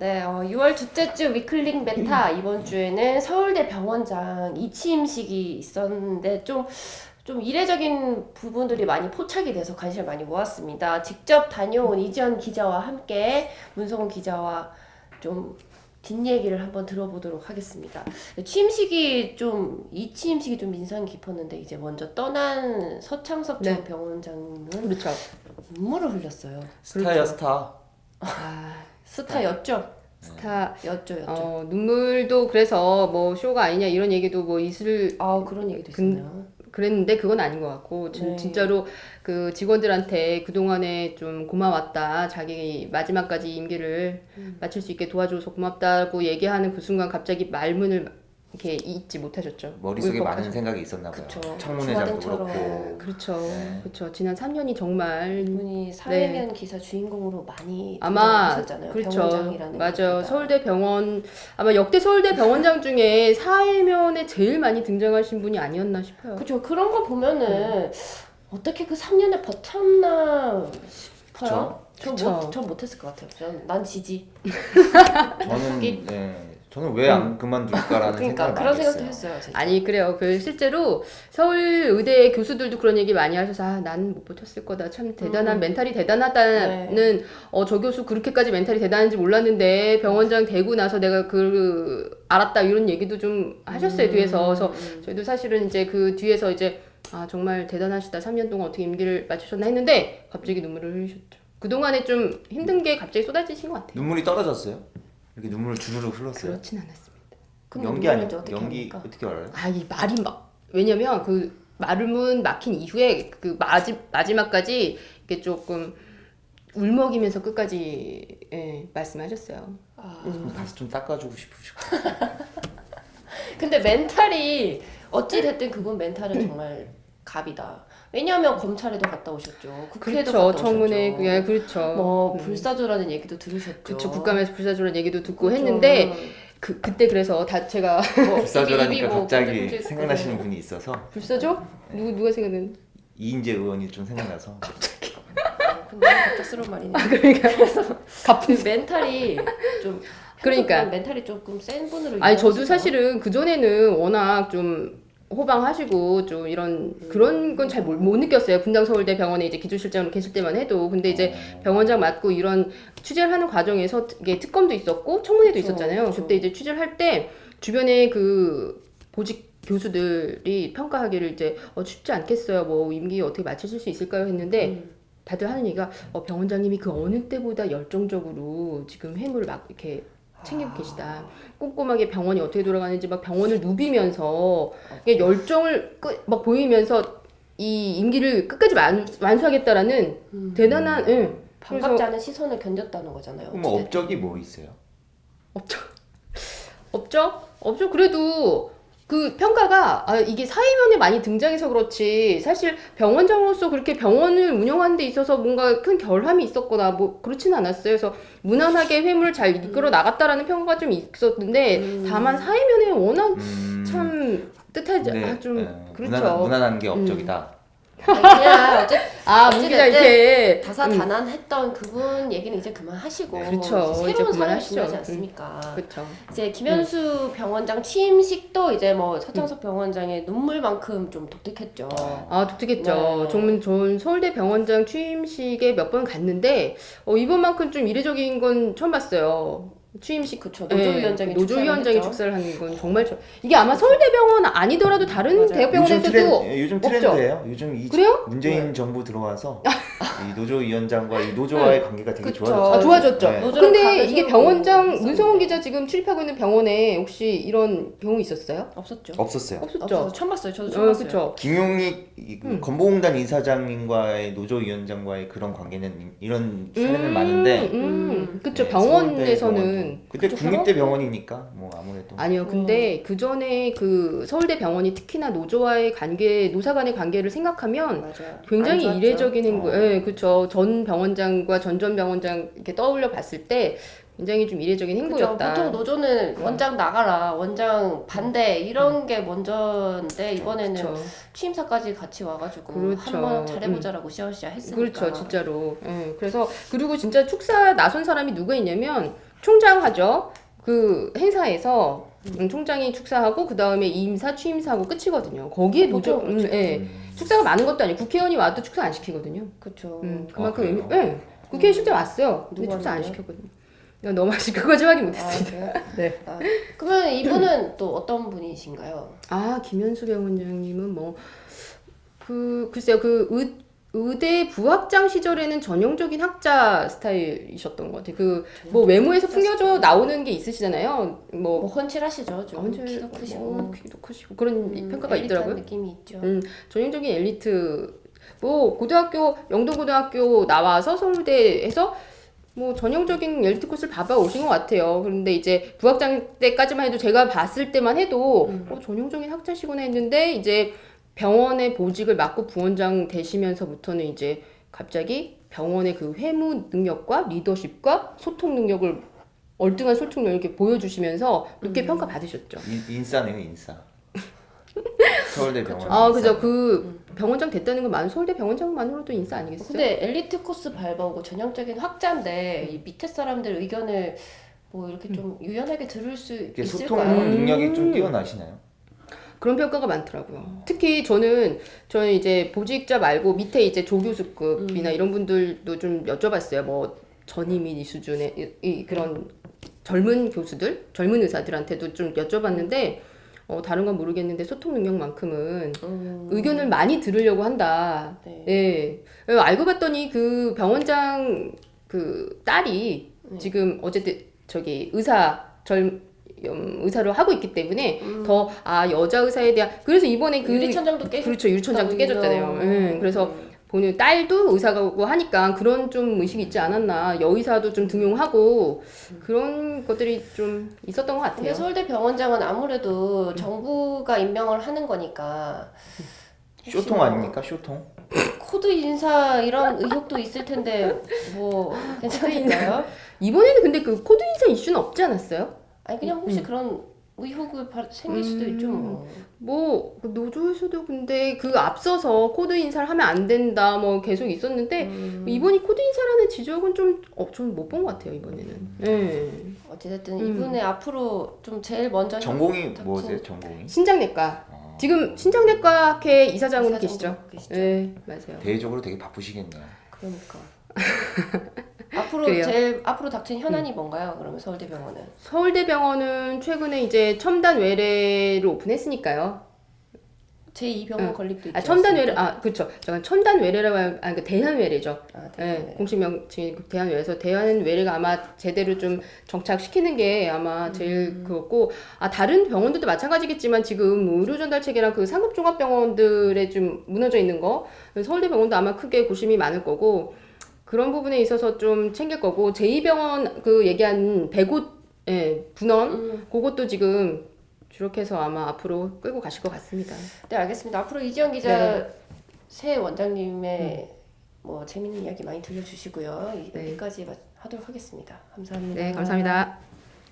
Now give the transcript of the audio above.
네, 6월 둘째 주 위클릭 메타 이번 주에는 서울대 병원장 이취임식이 있었는데 좀 이례적인 부분들이 많이 포착이 돼서 관심을 많이 모았습니다. 직접 다녀온 이지연 기자와 함께 문성훈 기자와 좀 뒷얘기를 한번 들어보도록 하겠습니다. 이취임식이 좀 인상 깊었는데 이제 먼저 떠난 서창석 전 네. 병원장은 그렇죠. 눈물을 흘렸어요. 스타야 그렇죠. 스타. 스타였죠? 였죠. 눈물도 그래서 뭐 쇼가 아니냐 이런 얘기도 뭐 있을 그런 얘기도 있었나요? 그랬는데 그건 아닌 것 같고 네. 진짜로 그 직원들한테 그동안에 좀 고마웠다. 자기 마지막까지 임기를 마칠 수 있게 도와줘서 고맙다고 얘기하는 그 순간 갑자기 말문을 이렇게 잊지 못하셨죠. 머릿속에 울컥하셨- 많은 생각이 있었나 봐요. 그쵸. 청문회장도 주마등처럼. 그렇고. 그렇죠. 네. 그렇죠. 지난 3년이 정말 이분이 사회면 기사 주인공으로 많이 아마 등장하셨잖아요. 그렇죠. 병원장이라는 맞아요. 것보다. 서울대 병원 아마 역대 서울대 병원장 중에 사회면에 제일 많이 등장하신 분이 아니었나 싶어요. 그렇죠. 그런 거 보면은 어떻게 그 3년을 버텼나 싶어요. 그쵸. 전 못했을 것 같아요. 난 지지. 저는 왜 안 그만둘까라는 그러니까 생각을 그런 많이 생각도 했어요. 했어요. 진짜. 아니 그래요. 그 실제로 서울의대 교수들도 그런 얘기 많이 하셔서 난 못 버텼을 거다. 참 대단한 멘탈이 대단하다는 저 교수 그렇게까지 멘탈이 대단한지 몰랐는데 병원장 되고 나서 내가 알았다 이런 얘기도 좀 하셨어요 뒤에서. 그래서 저희도 사실은 이제 그 뒤에서 이제 정말 대단하시다. 3년 동안 어떻게 임기를 마치셨나 했는데 갑자기 눈물을 흘리셨죠. 그동안에 좀 힘든 게 갑자기 쏟아지신 것 같아요. 눈물이 떨어졌어요? 이렇게 눈물을 주르륵 흘렀어요? 그렇진 않았습니다. 근데 연기 눈물을 아니 이제 어떻게 연기 합니까? 어떻게 알아요? 이 말이 왜냐면 그 말문 막힌 이후에 그 마지막까지 이렇게 조금 울먹이면서 끝까지 말씀하셨어요. 가서 좀 닦아주고 싶으시고. 근데 멘탈이 어찌 됐든 그분 멘탈은 정말 갑이다. 왜냐하면 검찰에도 갔다 오셨죠. 국회에도 그렇죠. 갔다 청문회 오셨죠. 그렇죠. 뭐 불사조라는 얘기도 들으셨죠. 그렇죠. 국감에서 불사조라는 얘기도 듣고 그렇죠. 했는데 그때 그래서 제가 불사조라니까 뭐 갑자기 문제 생각나시는 분이 있어서 불사조 누가 생각나는? 이인재 의원이 좀 생각나서. 근데 갑작스러운 말이네. 그러니까 그 멘탈이 좀 그러니까. 멘탈이 조금 센 분으로 아니 저도 유명하시죠? 사실은 그 전에는 워낙 좀 호방하시고 좀 이런 그런 건 잘 못 느꼈어요. 분당 서울대 병원에 이제 기조실장으로 계실 때만 해도. 근데 이제 병원장 맡고 이런 취재를 하는 과정에서 이게 특검도 있었고 청문회도 그렇죠, 있었잖아요. 그렇죠. 그때 이제 취재를 할 때 주변에 그 보직 교수들이 평가하기를 이제 쉽지 않겠어요. 뭐 임기 어떻게 마치실 수 있을까요? 했는데 다들 하는 얘기가 병원장님이 그 어느 때보다 열정적으로 지금 회무를 막 이렇게 챙기고 계시다. 꼼꼼하게 병원이 어떻게 돌아가는지 막 병원을 누비면서 이게 열정을 막 보이면서 이 임기를 끝까지 완수하겠다라는 대단한 반갑지 그래서 않은 시선을 견뎠다는 거잖아요. 그럼 어찌됐든. 업적이 뭐 있어요? 없죠. 그래도 그 평가가 이게 사회면에 많이 등장해서 그렇지 사실 병원장으로서 그렇게 병원을 운영하는 데 있어서 뭔가 큰 결함이 있었거나 뭐 그렇지는 않았어요. 그래서 무난하게 회무를 잘 이끌어 나갔다라는 평가가 좀 있었는데 다만 사회면에 워낙 참 뜻하지 그렇죠. 무난한 게 업적이다. 그냥 문 기자 이렇게 다사다난했던 그분 얘기는 이제 그만하시고 그렇죠. 이제 새로운 사람이 그만하시죠. 중요하지 않습니까? 그렇죠. 이제 김현수 병원장 취임식도 이제 뭐 서창석 병원장의 눈물만큼 좀 독특했죠. 독특했죠. 네. 전 서울대 병원장 취임식에 몇 번 갔는데 이번만큼 좀 이례적인 건 처음 봤어요. 취임식 그쵸. 노조위원장이 노조위원장이 축사를 하는 건 정말 이게 아마 서울대병원 아니더라도 다른 맞아요. 대학병원에서도 요즘 없죠. 트렌드예요. 요즘 그래요? 문재인 정부 들어와서 이 노조위원장과 이 노조와의 관계가 되게 그쵸. 좋아졌죠. 좋아졌죠. 네. 노조를 근데 각을 이게 세우고 병원장 있었는데. 문성훈 기자 지금 출입하고 있는 병원에 혹시 이런 경우 있었어요? 없었죠. 없었어요. 없었죠. 처음 봤어요. 저도 처음 봤어요. 그렇죠. 김용익 건보공단 이사장님과의 노조위원장과의 그런 관계는 이런 사례는 많은데 그렇죠. 네, 병원에서는 근데 그쵸, 국립대 병원이니까 뭐 아무래도 아니요. 근데 그 전에 그 서울대 병원이 특히나 노조와의 관계, 노사 간의 관계를 생각하면 맞아요. 굉장히 안 좋았죠. 이례적인 거. 그렇죠. 전 병원장과 전 병원장 이렇게 떠올려 봤을 때 굉장히 좀 이례적인 그죠. 행보였다. 보통 노조는 원장 나가라, 원장 반대 이런 게 먼저인데 이번에는 그렇죠. 취임사까지 같이 와가지고 그렇죠. 한번 잘해보자라고 시원시야 했으니까. 그렇죠, 진짜로. 예, 그래서 그리고 진짜 축사 나선 사람이 누가 있냐면 총장 하죠. 그 행사에서 총장이 축사하고 그 다음에 임사, 취임사하고 끝이거든요. 거기에 노조, 보통 그렇죠. 예, 축사가 많은 것도 아니고 국회의원이 와도 축사 안 시키거든요. 그렇죠. 그만큼 그래요? 예, 국회의원 실제 왔어요. 근데 누구 축사 안 왔는데요? 시켰거든요. 그냥 너무 아쉽 그거까지 확인 아, 못했습니다. 그래요? 네. 아, 그러면 이분은 또 어떤 분이신가요? 아, 김현수 병원장님은 뭐, 글쎄요, 의대 부학장 시절에는 전형적인 학자 스타일이셨던 것 같아요. 뭐 외모에서 풍겨져 나오는 게 있으시잖아요. 뭐 헌칠하시죠, 좀 언제 키도 크시고 키도 크시고 그런 평가가 엘리트한 있더라고요. 느낌이 있죠. 전형적인 엘리트, 뭐, 고등학교, 영동고등학교 나와서 서울대에서 뭐 전형적인 엘리트 코스를 밟아 오신 것 같아요. 그런데 이제 부학장 때까지만 해도 제가 봤을 때만 해도 전형적인 학자시구나 했는데 이제 병원의 보직을 맡고 부원장 되시면서부터는 이제 갑자기 병원의 그 회무 능력과 리더십과 소통 능력을 얼등한 소통 능력을 이렇게 보여주시면서 높게 평가 받으셨죠. 인싸네요, 인싸. 서울대 병원. 아, 그죠. 그 병원장 됐다는 건 서울대 병원장만으로도 인싸 아니겠어요? 근데 엘리트 코스 밟아오고 전형적인 학자인데 이 밑에 사람들 의견을 뭐 이렇게 좀 유연하게 들을 수 이렇게 있을까요? 소통 능력이 좀 뛰어나시나요? 그런 평가가 많더라고요. 특히 저는 이제 보직자 말고 밑에 이제 조교수급이나 이런 분들도 좀 여쭤봤어요. 뭐 전임의 수준의 그런 젊은 교수들, 젊은 의사들한테도 좀 여쭤봤는데 다른 건 모르겠는데 소통 능력만큼은 의견을 많이 들으려고 한다. 네. 예. 알고 봤더니 그 병원장 그 딸이 지금 어쨌든 의사로 하고 있기 때문에 여자 의사에 대한 그래서 이번에 유리천장도 깨졌 그렇죠. 유리천장도 깨졌잖아요. 그래서 본인 딸도 의사고 하니까 그런 좀 의식이 있지 않았나. 여의사도 좀 등용하고 그런 것들이 좀 있었던 것 근데 같아요. 서울대 병원장은 아무래도 정부가 임명을 하는 거니까 쇼통 뭐 아닙니까? 쇼통? 코드 인사 이런 의혹도 있을 텐데 뭐 괜찮을까요? 이번에는 근데 그 코드 인사 이슈는 없지 않았어요? 아니 그냥 혹시 그런 의혹이 생길 수도 있죠. 뭐. 뭐 노조에서도 근데 그 앞서서 코드 인사를 하면 안 된다 뭐 계속 있었는데 이번이 코드 인사라는 지적은 좀 못 본 것 같아요 이번에는. 네. 어찌됐든 이분의 앞으로 좀 제일 먼저 전공이 닥친- 뭐세요? 전공이? 신장내과. 지금 신장내과학회 이사장으로 이사장으로 계시죠? 계시죠. 네, 맞아요. 대외적으로 되게 바쁘시겠네요. 그러니까 앞으로 그래요. 제일 앞으로 닥친 현안이 뭔가요? 그러면 서울대병원은 서울대병원은 최근에 이제 첨단 외래를 오픈했으니까요. 제2병원 건립도 있죠. 첨단 외래, 그렇죠. 잠깐 첨단 외래라고 그 대한 외래죠. 네. 공식 명칭이 대한 외래에서 대한 외래가 아마 제대로 좀 정착시키는 게 아마 제일 그렇고 다른 병원들도 마찬가지겠지만 지금 의료 전달 체계랑 그 상급 종합 병원들에 좀 무너져 있는 거 서울대병원도 아마 크게 고심이 많을 거고 그런 부분에 있어서 좀 챙길 거고 제2병원 그 얘기한 100곳 분원 그것도 지금 주력해서 아마 앞으로 끌고 가실 것 같습니다. 네, 알겠습니다. 앞으로 이지영 기자 네. 새 원장님의 뭐 재밌는 이야기 많이 들려주시고요. 네. 여기까지 하도록 하겠습니다. 감사합니다. 네, 감사합니다.